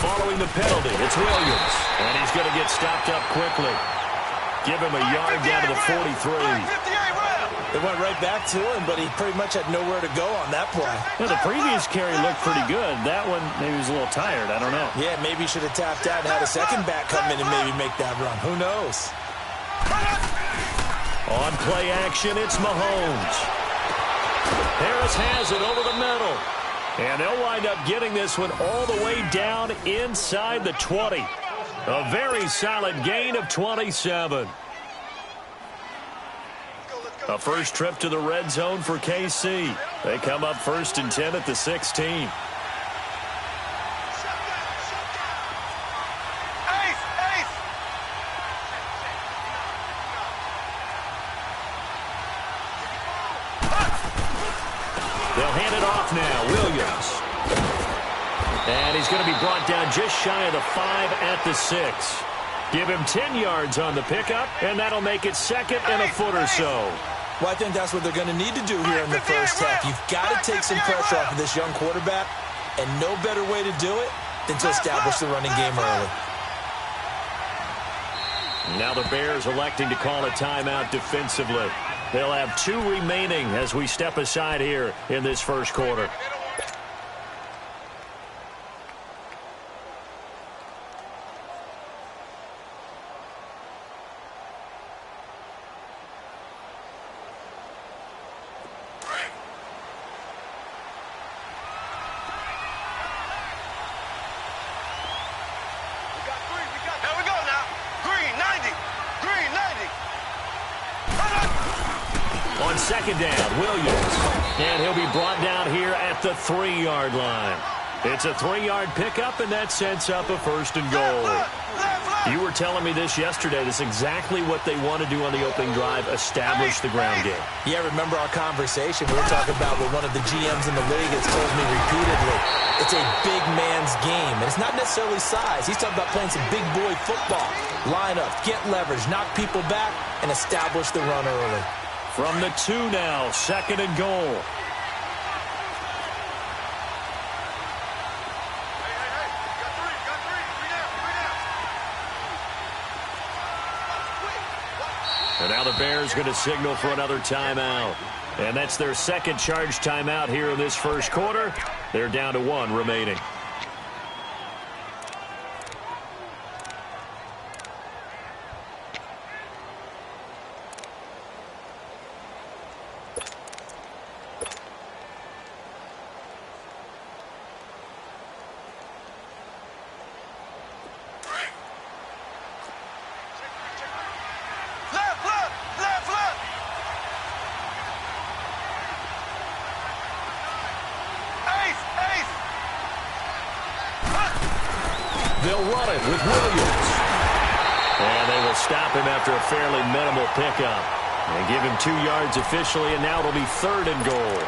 following the penalty. It's Williams. And he's going to get stopped up quickly. Give him a yard down to the 43. It went right back to him, but he pretty much had nowhere to go on that play. Yeah, the previous carry looked pretty good. That one, maybe he was a little tired. I don't know. Yeah, maybe he should have tapped out and had a second back come in and maybe make that run. Who knows? On play action, it's Mahomes. Harris has it over the middle. And they'll wind up getting this one all the way down inside the 20. A very solid gain of 27. A first trip to the red zone for KC. They come up 1st and 10 at the 16. They'll hand it off now. Williams. And he's going to be brought down just shy of the 5 at the 6. Give him 10 yards on the pickup, and that'll make it 2nd and a foot or so. Well, I think that's what they're going to need to do here in the first half. You've got to take some pressure off of this young quarterback, and no better way to do it than to establish the running game early. Now the Bears electing to call a timeout defensively. They'll have 2 remaining as we step aside here in this first quarter. On 2nd down, Williams. And he'll be brought down here at the 3-yard line. It's a 3-yard pickup, and that sets up a 1st and goal. You were telling me this yesterday. This is exactly what they want to do on the opening drive, establish the ground game. Yeah, remember our conversation. We were talking about what one of the GMs in the league has told me repeatedly. It's a big man's game, and it's not necessarily size. He's talking about playing some big boy football. Line up, get leverage, knock people back, and establish the run early. From the 2 now, 2nd and goal. And now the Bears going to signal for another timeout. And that's their 2nd charge timeout here in this first quarter. They're down to 1 remaining. They'll run it with Williams. And they will stop him after a fairly minimal pickup. And give him 2 yards officially, and now it'll be 3rd and goal.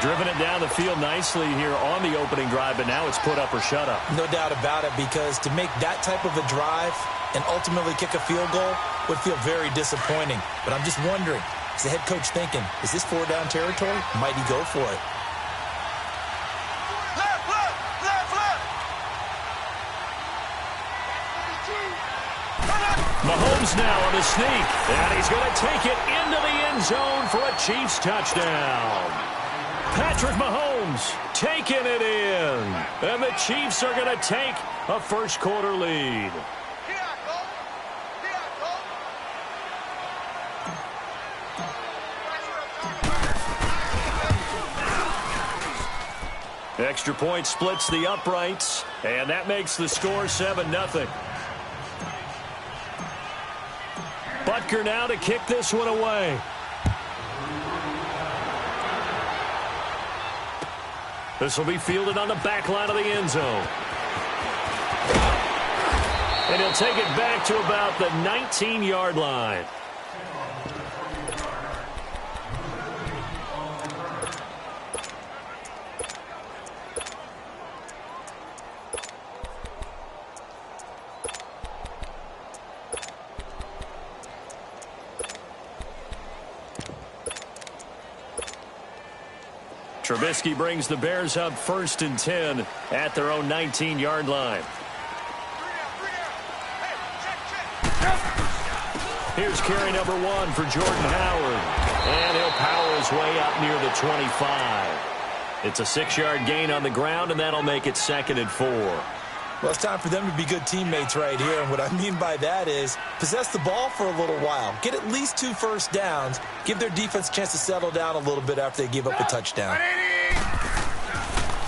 Driven it down the field nicely here on the opening drive, but now it's put up or shut up. No doubt about it, because to make that type of a drive and ultimately kick a field goal would feel very disappointing. But I'm just wondering, is the head coach thinking, is this 4-down territory? Might he go for it? Mahomes now on the sneak, and he's going to take it into the end zone for a Chiefs touchdown. Patrick Mahomes taking it in, and the Chiefs are going to take a first quarter lead. Extra point splits the uprights, and that makes the score 7-0. Butker now to kick this one away. This will be fielded on the back line of the end zone. And he'll take it back to about the 19-yard line. Trubisky brings the Bears up 1st and 10 at their own 19-yard line. Here's carry number 1 for Jordan Howard. And he'll power his way up near the 25. It's a 6-yard gain on the ground, and that'll make it 2nd and 4. Well, it's time for them to be good teammates right here. And what I mean by that is possess the ball for a little while. Get at least 2 first downs. Give their defense a chance to settle down a little bit after they give up a touchdown.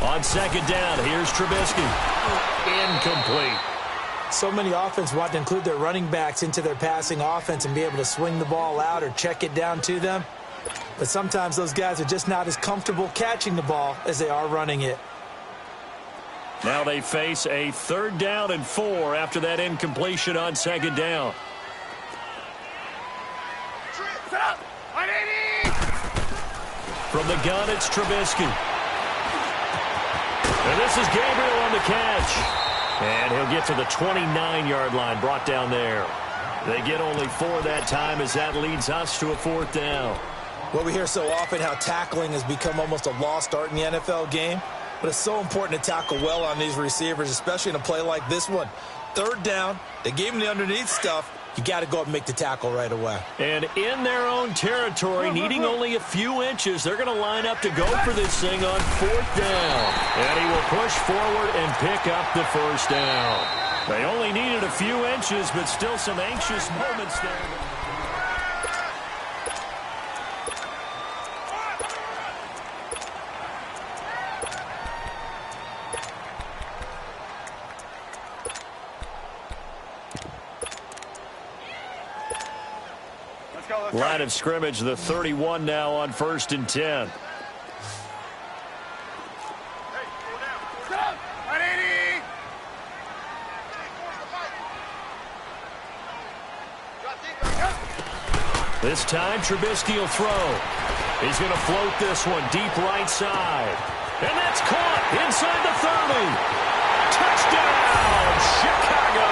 On 2nd down, here's Trubisky. Incomplete. So many offenses want to include their running backs into their passing offense and be able to swing the ball out or check it down to them. But sometimes those guys are just not as comfortable catching the ball as they are running it. Now they face a 3rd down and 4 after that incompletion on 2nd down. From the gun, it's Trubisky. And this is Gabriel on the catch. And he'll get to the 29-yard line, brought down there. They get only 4 that time as that leads us to a 4th down. Well, we hear so often how tackling has become almost a lost art in the NFL game. But it's so important to tackle well on these receivers, especially in a play like this one. 3rd down, they gave him the underneath stuff. You got to go up and make the tackle right away. And in their own territory, needing only a few inches, they're going to line up to go for this thing on 4th down. And he will push forward and pick up the 1st down. They only needed a few inches, but still some anxious moments there. Line of scrimmage, the 31 now on 1st and 10. This time, Trubisky will throw. He's going to float this one deep right side. And that's caught inside the 30. Touchdown, Chicago!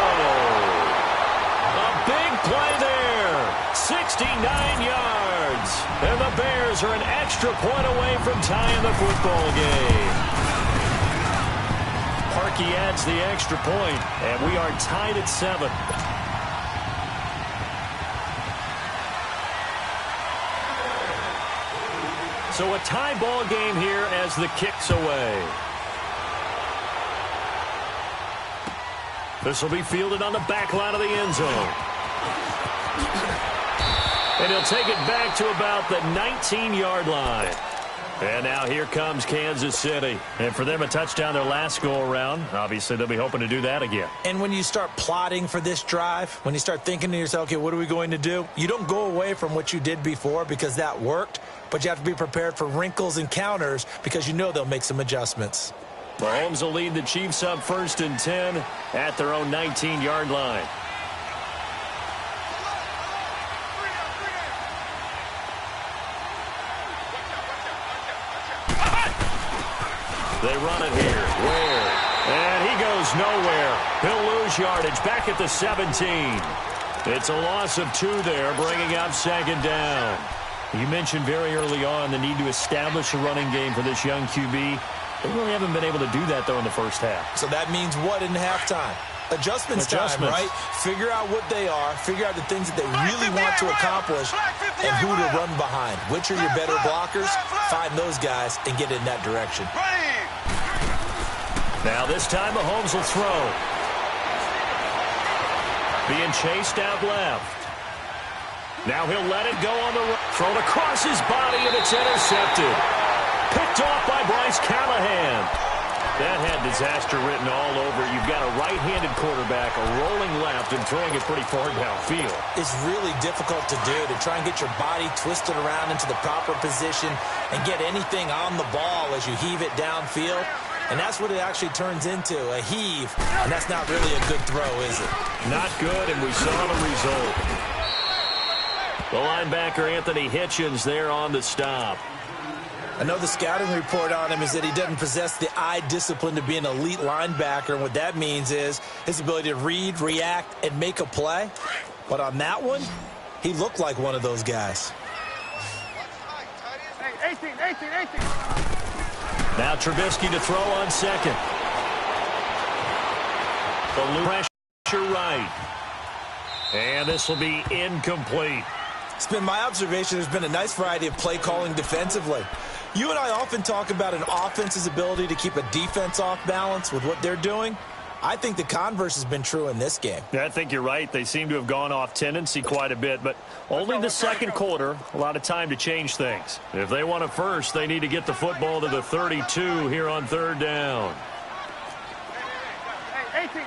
A big play there. 69 yards. And the Bears are an extra point away from tying the football game. Parkey adds the extra point, and we are tied at 7. So a tie ball game here as the kick's away. This will be fielded on the back line of the end zone. And he'll take it back to about the 19-yard line. And now here comes Kansas City. And for them, a touchdown their last go-around. Obviously, they'll be hoping to do that again. And when you start plotting for this drive, when you start thinking to yourself, okay, what are we going to do? You don't go away from what you did before because that worked, but you have to be prepared for wrinkles and counters because you know they'll make some adjustments. Mahomes will lead the Chiefs up 1st and 10 at their own 19-yard line. They run it here. Where? And he goes nowhere. He'll lose yardage back at the 17. It's a loss of 2 there, bringing up 2nd down. You mentioned very early on the need to establish a running game for this young QB. They really haven't been able to do that, though, in the first half. So that means what in halftime? Adjustments time, right? Figure out what they are, figure out the things that they really want to accomplish, and who to run behind. Which are your better blockers? Find those guys and get in that direction. Now this time Mahomes will throw. Being chased out left. Now he'll let it go on the right. Thrown across his body, and it's intercepted. Picked off by Bryce Callahan. That had disaster written all over. You've got a right-handed quarterback, a rolling left, and throwing it pretty far downfield. It's really difficult to do, to try and get your body twisted around into the proper position and get anything on the ball as you heave it downfield. And that's what it actually turns into, a heave. And that's not really a good throw, is it? Not good, and we saw the result. The linebacker, Anthony Hitchens, there on the stop. I know the scouting report on him is that he doesn't possess the eye discipline to be an elite linebacker. And what that means is his ability to read, react, and make a play. But on that one, he looked like one of those guys. Hey, 18. Now Trubisky to throw on second. The pressure right. And this will be incomplete. It's been my observation there's been a nice variety of play calling defensively. You and I often talk about an offense's ability to keep a defense off balance with what they're doing. I think the converse has been true in this game. Yeah, I think you're right. They seem to have gone off tendency quite a bit, but only the second quarter, a lot of time to change things. If they want a first, they need to get the football to the 32 here on third down. 18.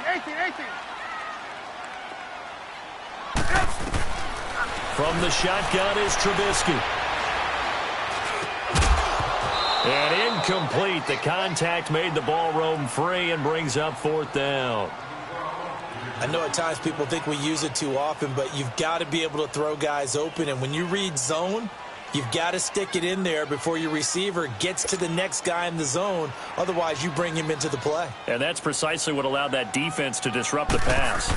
From the shotgun is Trubisky. And incomplete. The contact made the ball roam free and brings up fourth down. I know at times people think we use it too often, but you've got to be able to throw guys open. And when you read zone, you've got to stick it in there before your receiver gets to the next guy in the zone. Otherwise, you bring him into the play. And that's precisely what allowed that defense to disrupt the pass.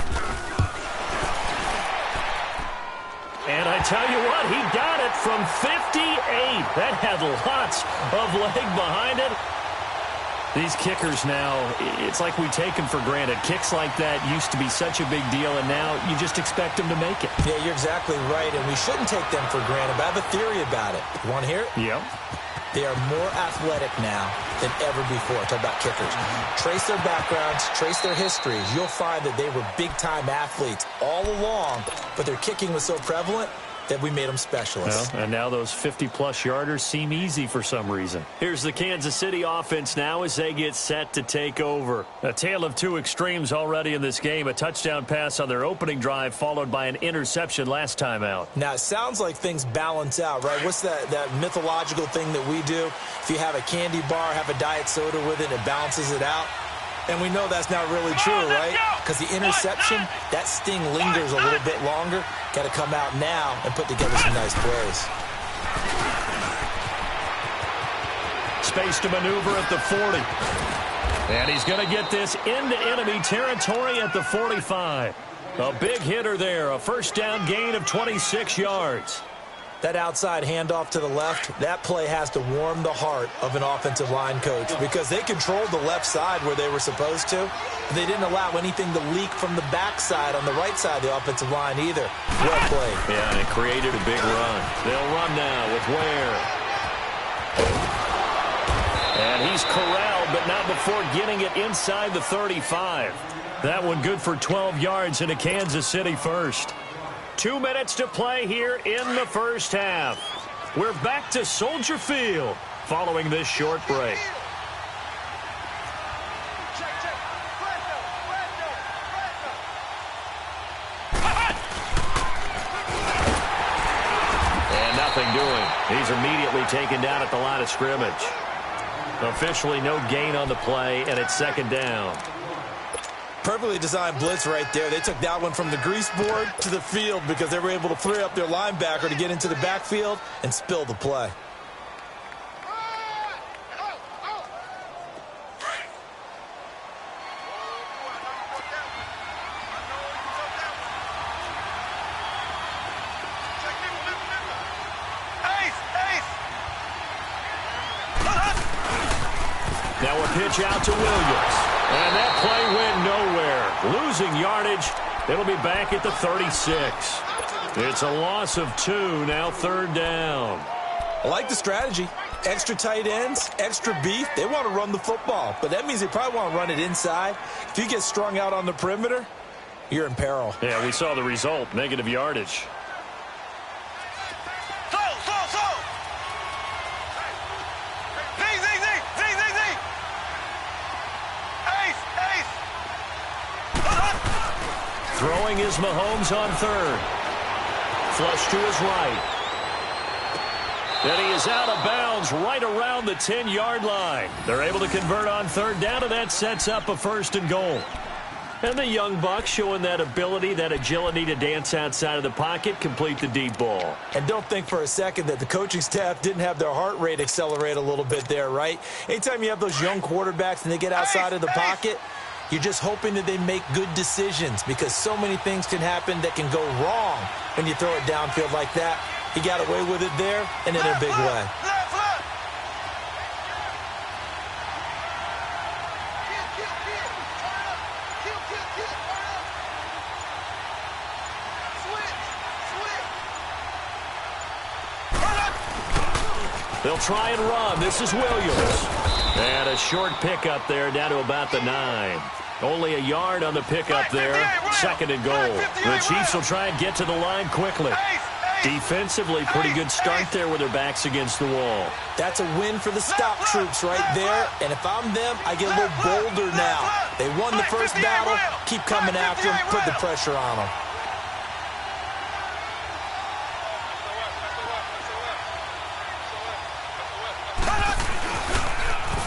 And I tell you what, he got it from 58. That had lots of leg behind it. These kickers now, it's like we take them for granted. Kicks like that used to be such a big deal, and now you just expect them to make it. Yeah, you're exactly right, and we shouldn't take them for granted. But I have a theory about it. You want to hear it? Yep. They are more athletic now than ever before. Talk about kickers. Trace their backgrounds, trace their histories. You'll find that they were big-time athletes all along, but their kicking was so prevalent that we made them specialists. Well, and now those 50-plus yarders seem easy for some reason. Here's the Kansas City offense now as they get set to take over. A tale of two extremes already in this game. A touchdown pass on their opening drive followed by an interception last time out. Now, it sounds like things balance out, right? What's that mythological thing that we do? If you have a candy bar, have a diet soda with it, it balances it out. And we know that's not really true, right? Because the interception, that sting lingers a little bit longer. Got to come out now and put together some nice plays. Space to maneuver at the 40. And he's going to get this into enemy territory at the 45. A big hitter there, a first down gain of 26 yards. That outside handoff to the left, that play has to warm the heart of an offensive line coach because they controlled the left side where they were supposed to. They didn't allow anything to leak from the backside on the right side of the offensive line either. Well played. Yeah, and it created a big run. They'll run now with Ware. And he's corralled, but not before getting it inside the 35. That one good for 12 yards in a Kansas City first. 2 minutes to play here in the first half. We're back to Soldier Field following this short break. And nothing doing. He's immediately taken down at the line of scrimmage. Officially no gain on the play, and it's second down. Perfectly designed blitz right there. They took that one from the grease board to the field because they were able to free up their linebacker to get into the backfield and spill the play. Now a pitch out to Williams. And that play went nowhere. Losing yardage. It'll be back at the 36. It's a loss of 2, now third down. I like the strategy. Extra tight ends, extra beef. They want to run the football, but that means they probably want to run it inside. If you get strung out on the perimeter, you're in peril. Yeah, we saw the result, negative yardage. Throwing is Mahomes on third. Flush to his right. And he is out of bounds right around the 10-yard line. They're able to convert on third down, and that sets up a first and goal. And the young buck showing that ability, that agility to dance outside of the pocket, complete the deep ball. And don't think for a second that the coaching staff didn't have their heart rate accelerate a little bit there, right? Anytime you have those young quarterbacks and they get outside of the pocket, you're just hoping that they make good decisions because so many things can happen that can go wrong when you throw it downfield like that. He got away with it there and in a big way. They'll try and run. This is Williams. And a short pickup there down to about the 9. Only a yard on the pickup there. 2nd and goal. The Chiefs will try and get to the line quickly. Defensively, pretty good start there with their backs against the wall. That's a win for the stop troops right there. And if I'm them, I get a little bolder now. They won the first battle. Keep coming after them. Put the pressure on them.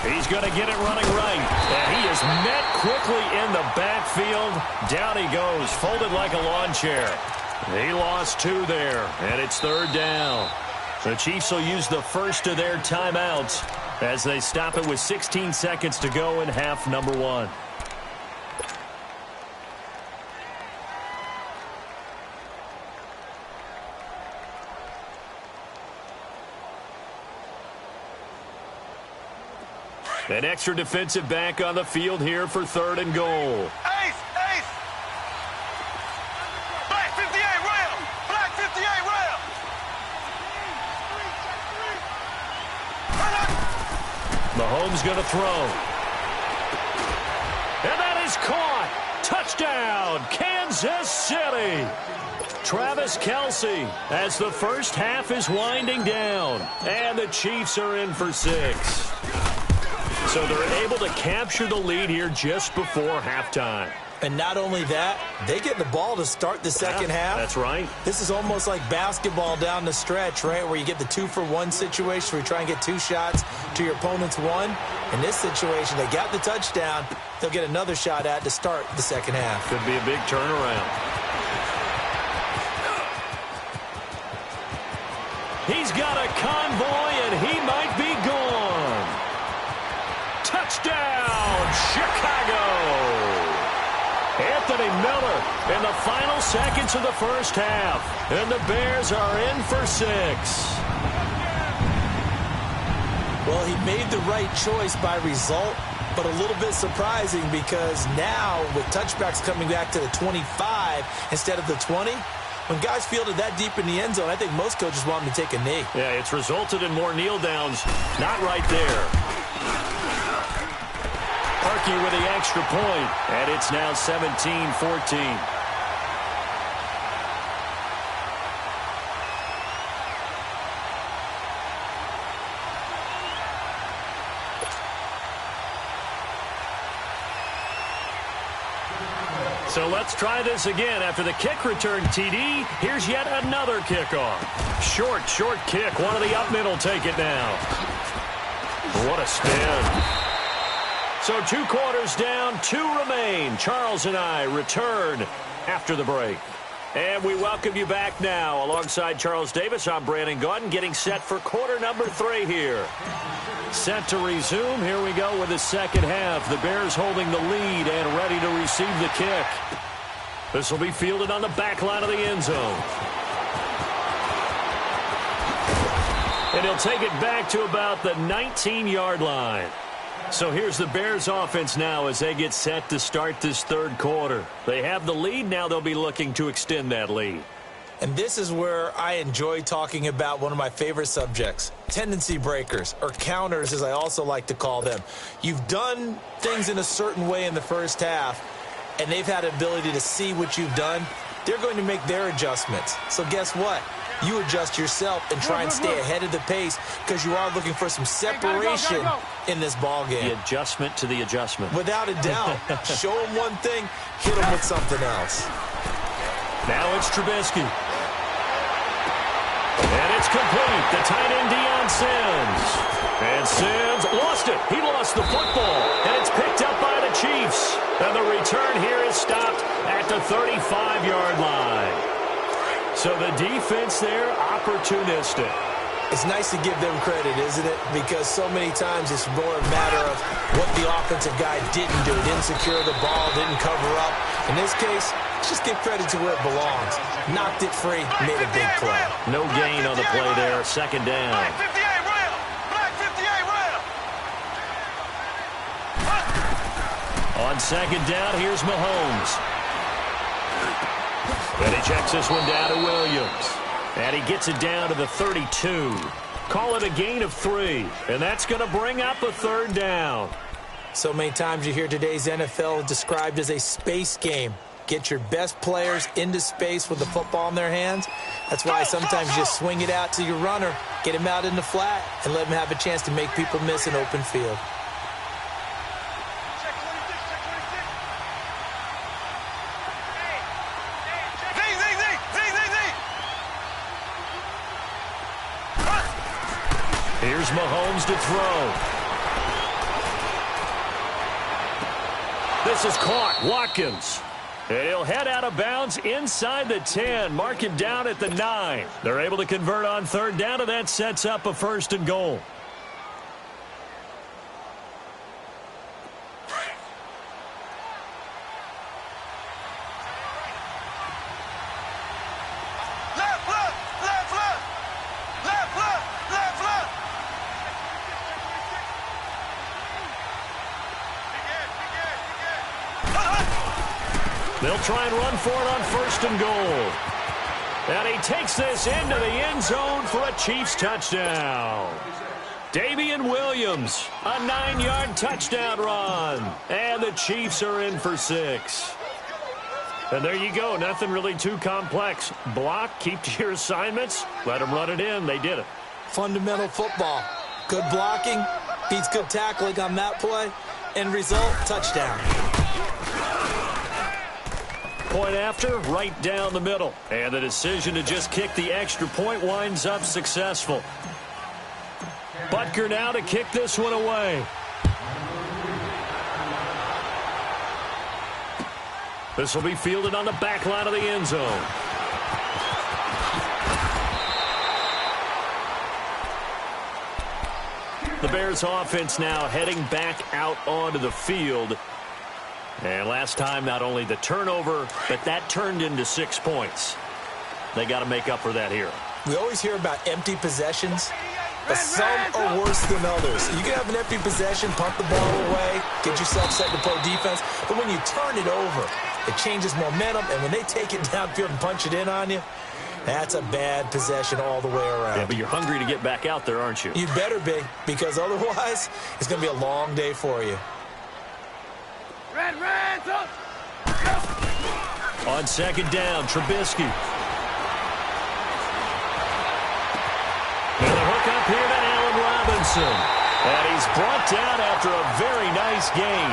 He's going to get it running right. And he is met quickly in the backfield. Down he goes, folded like a lawn chair. He lost 2 there, and it's 3rd down. The Chiefs will use the first of their timeouts as they stop it with 16 seconds to go in half number 1. An extra defensive back on the field here for 3rd and goal. Ace! Black 58 rail! Black 58 rail! Mahomes going to throw. And that is caught. Touchdown, Kansas City. Travis Kelce as the first half is winding down. And the Chiefs are in for 6. So they're able to capture the lead here just before halftime. And not only that, they get the ball to start the second half. That's right. This is almost like basketball down the stretch, right, where you get the 2-for-1 situation where you try and get 2 shots to your opponent's 1. In this situation, they got the touchdown. They'll get another shot at to start the second half. Could be a big turnaround. He's got a convoy, and he might be gone. Touchdown, Chicago! Anthony Miller in the final seconds of the first half. And the Bears are in for 6. Well, he made the right choice by result, but a little bit surprising because now with touchbacks coming back to the 25 instead of the 20, when guys fielded that deep in the end zone, I think most coaches want them to take a knee. Yeah, it's resulted in more kneel downs. Not right there. Parkey with the extra point, and it's now 17-14. So let's try this again. After the kick return TD, here's yet another kickoff. Short kick. One of the up middle take it now. What a spin. So 2 quarters down, 2 remain. Charles and I return after the break. And we welcome you back now. Alongside Charles Davis, I'm Brandon Gaudin, getting set for quarter number 3 here. Set to resume. Here we go with the second half. The Bears holding the lead and ready to receive the kick. This will be fielded on the back line of the end zone. And he'll take it back to about the 19-yard line. So here's the Bears offense now as they get set to start this third quarter. They have the lead. Now they'll be looking to extend that lead. And this is where I enjoy talking about one of my favorite subjects, tendency breakers, or counters as I also like to call them. You've done things in a certain way in the first half, and they've had the ability to see what you've done. They're going to make their adjustments. So guess what? You adjust yourself and try and stay ahead of the pace because you are looking for some separation in this ball game. The adjustment to the adjustment. Without a doubt. Show them one thing, hit them with something else. Now it's Trubisky. And it's complete. The tight end, Deion Sims. And Sims lost it. He lost the football. And it's picked up by the Chiefs. And the return here is stopped at the 35-yard line. So the defense there, opportunistic. It's nice to give them credit, isn't it? Because so many times it's more a matter of what the offensive guy didn't do. Didn't secure the ball, didn't cover up. In this case, just give credit to where it belongs. Knocked it free, made a big play. No gain on the play there, second down. Black 58 rail! Black 58 rail! On second down, here's Mahomes. And he checks this one down to Williams. And he gets it down to the 32. Call it a gain of 3, and that's going to bring up a third down. So many times you hear today's NFL described as a space game. Get your best players into space with the football in their hands. That's why sometimes you just swing it out to your runner, get him out in the flat, and let him have a chance to make people miss an open field. Here's Mahomes to throw. This is caught. Watkins. And he'll head out of bounds inside the 10. Mark him down at the 9. They're able to convert on third down, and that sets up a first and goal. They'll try and run for it on first and goal. And he takes this into the end zone for a Chiefs touchdown. Damian Williams, a 9-yard touchdown run. And the Chiefs are in for 6. And there you go. Nothing really too complex. Block, keep to your assignments, let them run it in. They did it. Fundamental football. Good blocking beats good tackling on that play. End result, touchdown. Point after, right down the middle. And the decision to just kick the extra point winds up successful. Butker now to kick this one away. This will be fielded on the back line of the end zone. The Bears offense now heading back out onto the field. And last time, not only the turnover, but that turned into 6 points. They got to make up for that here. We always hear about empty possessions, but some are worse than others. You can have an empty possession, pump the ball away, get yourself set to play defense, but when you turn it over, it changes momentum, and when they take it downfield and punch it in on you, that's a bad possession all the way around. Yeah, but you're hungry to get back out there, aren't you? You better be, because otherwise, it's going to be a long day for you. On second down, Trubisky. And the hook up here to Allen Robinson. And he's brought down after a very nice gain.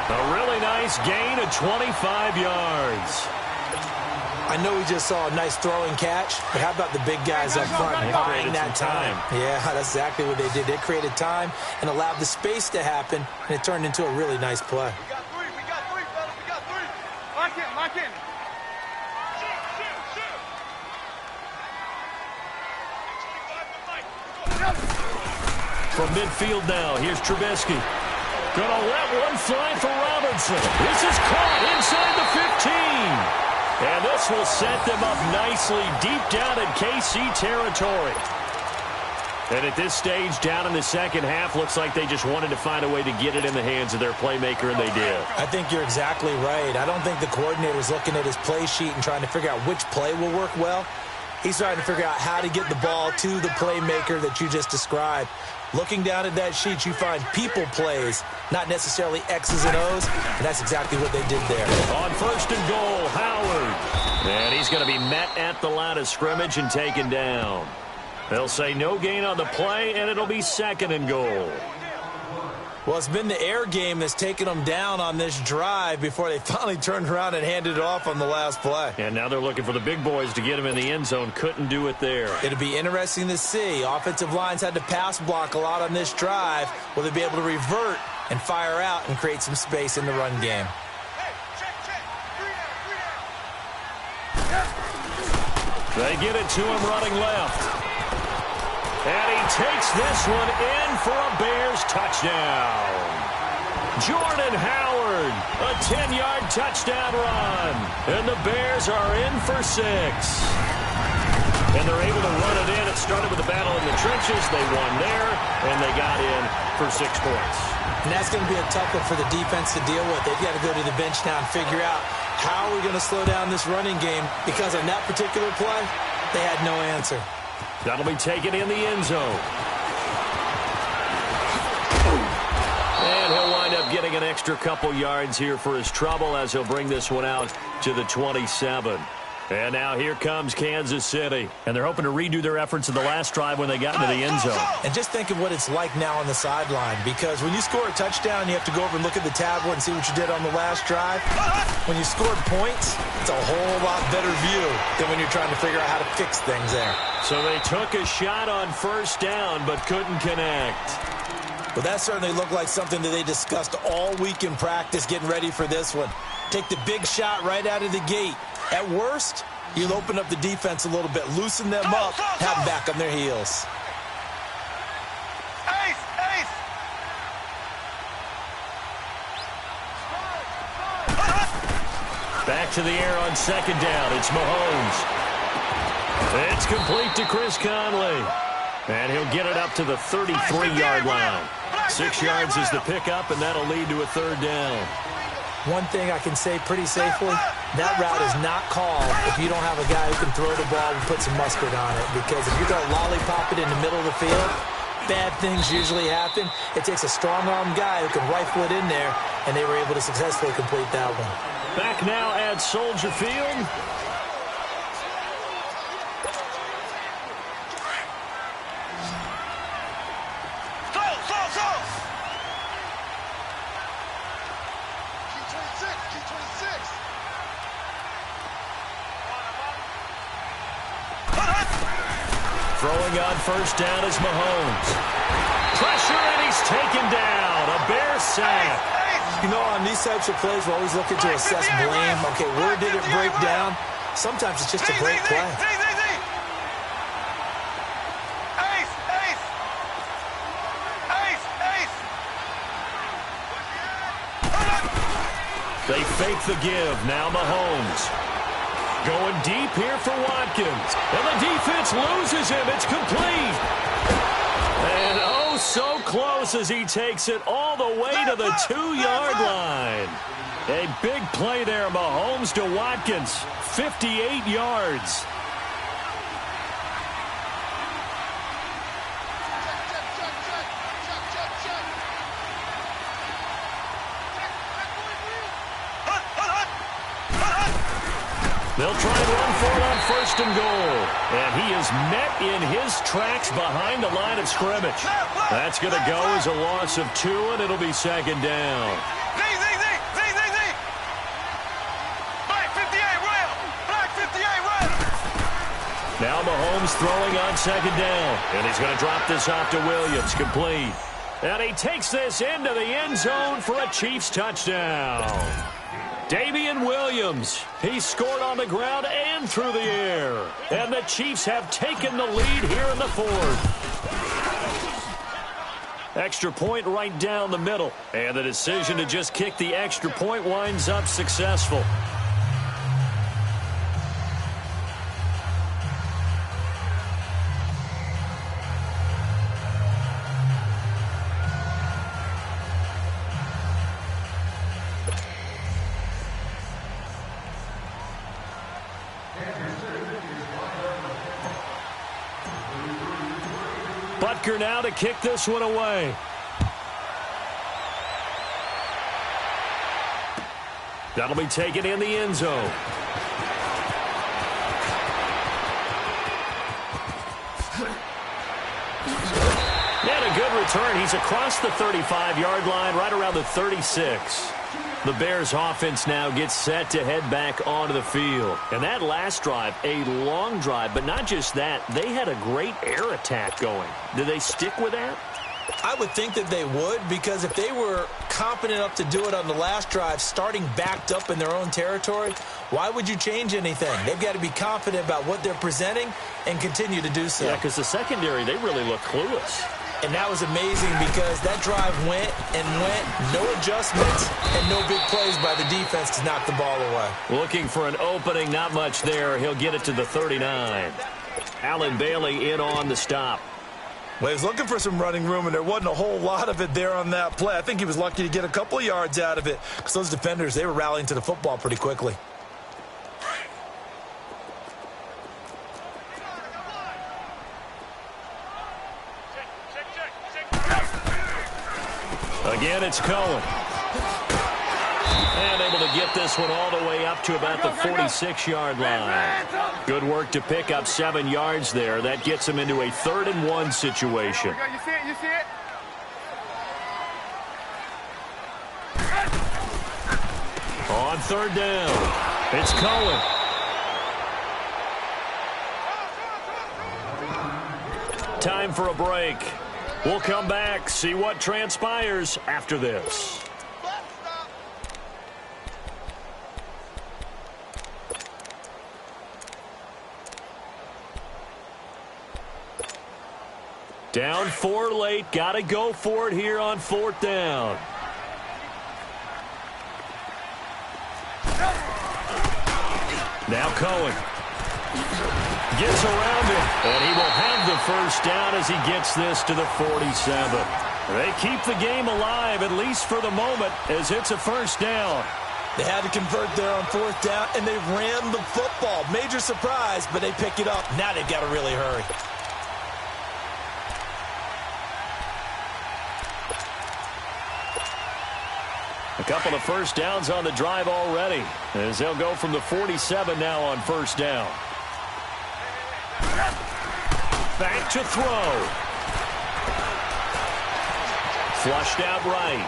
A really nice gain of 25 yards. I know we just saw a nice throwing catch, but how about the big guys up front buying that time? Yeah, that's exactly what they did. They created time and allowed the space to happen, and it turned into a really nice play. We got three, fellas. We got three. Lock in. From midfield now, here's Trubisky. Gonna let one fly for Robinson. This is caught inside the 15. And this will set them up nicely deep down in KC territory. And at this stage, down in the second half, looks like they just wanted to find a way to get it in the hands of their playmaker, and they did. I think you're exactly right. I don't think the coordinator's looking at his play sheet and trying to figure out which play will work well. He's trying to figure out how to get the ball to the playmaker that you just described. Looking down at that sheet, you find people plays, not necessarily X's and O's, and that's exactly what they did there. On first and goal, Howard. And he's going to be met at the line of scrimmage and taken down. They'll say no gain on the play, and it'll be second and goal. Well, it's been the air game that's taken them down on this drive before they finally turned around and handed it off on the last play. And now they're looking for the big boys to get him in the end zone. Couldn't do it there. It'll be interesting to see. Offensive lines had to pass block a lot on this drive. Will they be able to revert and fire out and create some space in the run game? They get it to him running left. And he takes this one in for a Bears touchdown. Jordan Howard, a 10-yard touchdown run. And the Bears are in for 6. And they're able to run it in. It started with a battle in the trenches. They won there, and they got in for 6 points. And that's going to be a tough one for the defense to deal with. They've got to go to the bench now and figure out how are we going to slow down this running game, because on that particular play, they had no answer. That'll be taken in the end zone. And he'll wind up getting an extra couple yards here for his trouble as he'll bring this one out to the 27. And now here comes Kansas City. And they're hoping to redo their efforts in the last drive when they got into the end zone. And just think of what it's like now on the sideline, because when you score a touchdown, you have to go over and look at the tablet and see what you did on the last drive. When you scored points, it's a whole lot better view than when you're trying to figure out how to fix things there. So they took a shot on first down but couldn't connect. Well, that certainly looked like something that they discussed all week in practice getting ready for this one. Take the big shot right out of the gate. At worst, you'll open up the defense a little bit, loosen them up, have them back on their heels. Back to the air on second down. It's Mahomes. It's complete to Chris Conley. And he'll get it up to the 33-yard line. 6 yards is the pickup, and that'll lead to a third down. One thing I can say pretty safely, that route is not called if you don't have a guy who can throw the ball and put some mustard on it. Because if you're going to lollipop it in the middle of the field, bad things usually happen. It takes a strong-armed guy who can rifle it in there, and they were able to successfully complete that one. Back now at Soldier Field. Throwing on first down is Mahomes. Pressure, and he's taken down. A Bear sack. You know, on these types of plays, we're always looking to assess blame. Okay, where did it break down? Sometimes it's just a great play. They fake the give. Now Mahomes. Going deep here for Watkins. And the defense loses him. It's complete. And oh, so close as he takes it all the way to the 2-yard line. A big play there, Mahomes to Watkins. 58 yards. They'll try and run for it on first and goal. And he is met in his tracks behind the line of scrimmage. That's going to go as a loss of 2, and it'll be second down. Black 58, Rail! Black 58, Rail! Now Mahomes throwing on second down. And he's going to drop this off to Williams. Complete. And he takes this into the end zone for a Chiefs touchdown. Damian Williams, he scored on the ground and through the air. And the Chiefs have taken the lead here in the fourth. Extra point right down the middle. And the decision to just kick the extra point winds up successful. Butker now to kick this one away. That'll be taken in the end zone. And a good return. He's across the 35-yard line, right around the 36. The Bears offense now gets set to head back onto the field. And that last drive, a long drive, but not just that, they had a great air attack going. Did they stick with that? I would think that they would, because if they were confident enough to do it on the last drive, starting backed up in their own territory, why would you change anything? They've got to be confident about what they're presenting and continue to do so. Yeah, because the secondary, they really look clueless. And that was amazing because that drive went and went, no adjustments, and no big plays by the defense to knock the ball away. Looking for an opening, not much there. He'll get it to the 39. Allen Bailey in on the stop. Well, he was looking for some running room, and there wasn't a whole lot of it there on that play. I think he was lucky to get a couple of yards out of it because those defenders, they were rallying to the football pretty quickly. Again, it's Cohen. And able to get this one all the way up to about the 46-yard line. Good work to pick up 7 yards there. That gets him into a 3rd-and-1 situation. You see it? You see it? On 3rd down, it's Cohen. Time for a break. We'll come back, see what transpires after this. Down 4 late, got to go for it here on 4th down. Now Cohen gets around him, and he will have the 1st down as he gets this to the 47. They keep the game alive, at least for the moment, as it's a 1st down. They had to convert there on 4th down, and they ran the football. Major surprise, but they pick it up. Now they've got to really hurry. A couple of 1st downs on the drive already, as they'll go from the 47 now on 1st down. Back to throw. Flushed out right.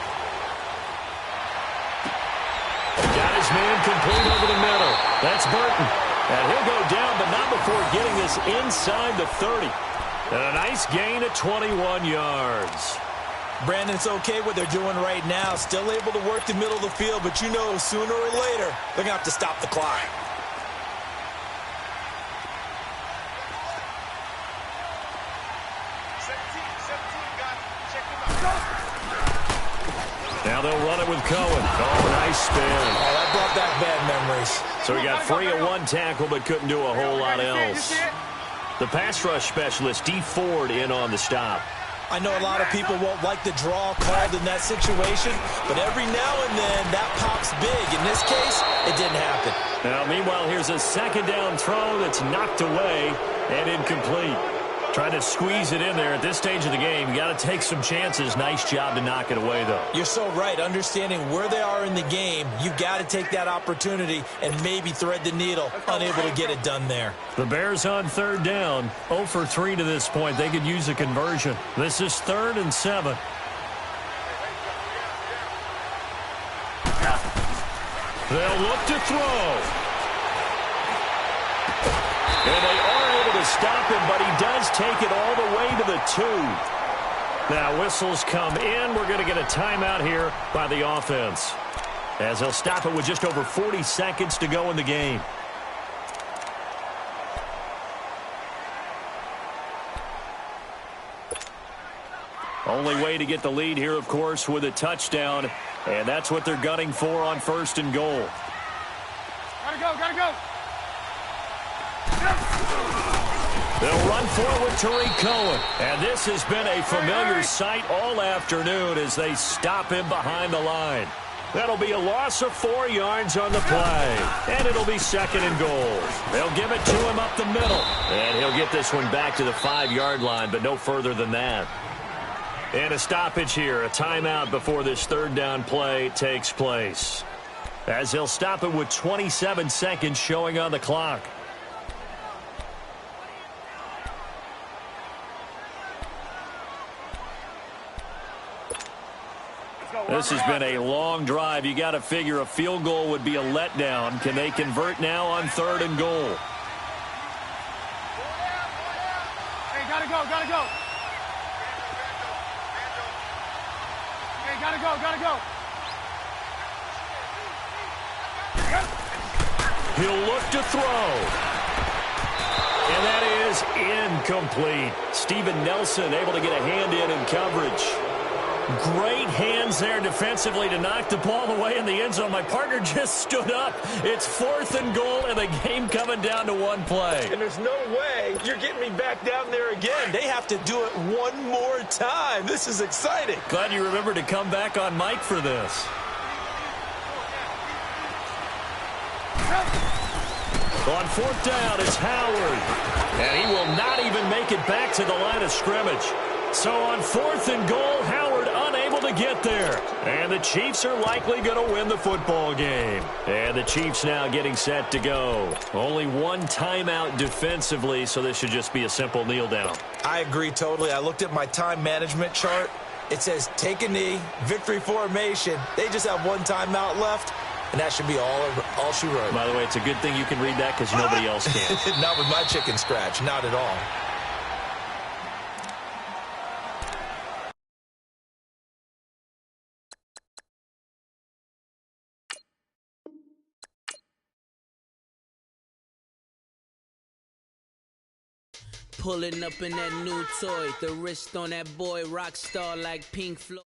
Got his man complete over the middle. That's Burton. And he'll go down, but not before getting this inside the 30. And a nice gain of 21 yards. Brandon, it's okay what they're doing right now. Still able to work the middle of the field, but you know sooner or later they're going to have to stop the clock. Now they'll run it with Cohen. Oh, nice spin. Oh, that brought back bad memories. So he got free of 1 tackle, but couldn't do a whole lot else. The pass rush specialist, D. Ford, in on the stop. I know a lot of people won't like the draw called in that situation, but every now and then that pops big. In this case, it didn't happen. Now, meanwhile, here's a 2nd down throw that's knocked away and incomplete. Trying to squeeze it in there at this stage of the game. You got to take some chances. Nice job to knock it away, though. You're so right. Understanding where they are in the game, you got to take that opportunity and maybe thread the needle. Unable to get it done there. The Bears on 3rd down. 0 for 3 to this point. They could use a conversion. This is 3rd and 7. They'll look to throw. And they are able to stop him, but he does take it all the way to the 2. Now whistles come in. We're going to get a timeout here by the offense, as they'll stop it with just over 40 seconds to go in the game. Only way to get the lead here, of course, with a touchdown, and that's what they're gunning for on 1st and goal. Gotta go, gotta go. They'll run forward Tariq Cohen. And this has been a familiar sight all afternoon as they stop him behind the line. That'll be a loss of 4 yards on the play. And it'll be 2nd and goal. They'll give it to him up the middle. And he'll get this one back to the 5-yard line, but no further than that. And a stoppage here, a timeout before this 3rd down play takes place, as they'll stop it with 27 seconds showing on the clock. This has been a long drive. You got to figure a field goal would be a letdown. Can they convert now on 3rd and goal? Hey, gotta go, gotta go. Hey, gotta go, gotta go. He'll look to throw. And that is incomplete. Steven Nelson able to get a hand in coverage. Great hands there defensively to knock the ball away in the end zone. My partner just stood up. It's 4th and goal, and the game coming down to 1 play. And there's no way you're getting me back down there again. They have to do it one more time. This is exciting. Glad you remembered to come back on mic for this. On 4th down, it's Howard. And he will not even make it back to the line of scrimmage. So on 4th and goal, Howard unable able to get there. And the Chiefs are likely going to win the football game. And the Chiefs now getting set to go. Only one timeout defensively, so this should just be a simple kneel down. I agree totally. I looked at my time management chart. It says take a knee, victory formation. They just have one timeout left, and that should be all she wrote. By the way, it's a good thing you can read that because nobody else can. Not with my chicken scratch. Not at all. Pulling up in that new toy, the wrist on that boy, rock star like Pink Floyd.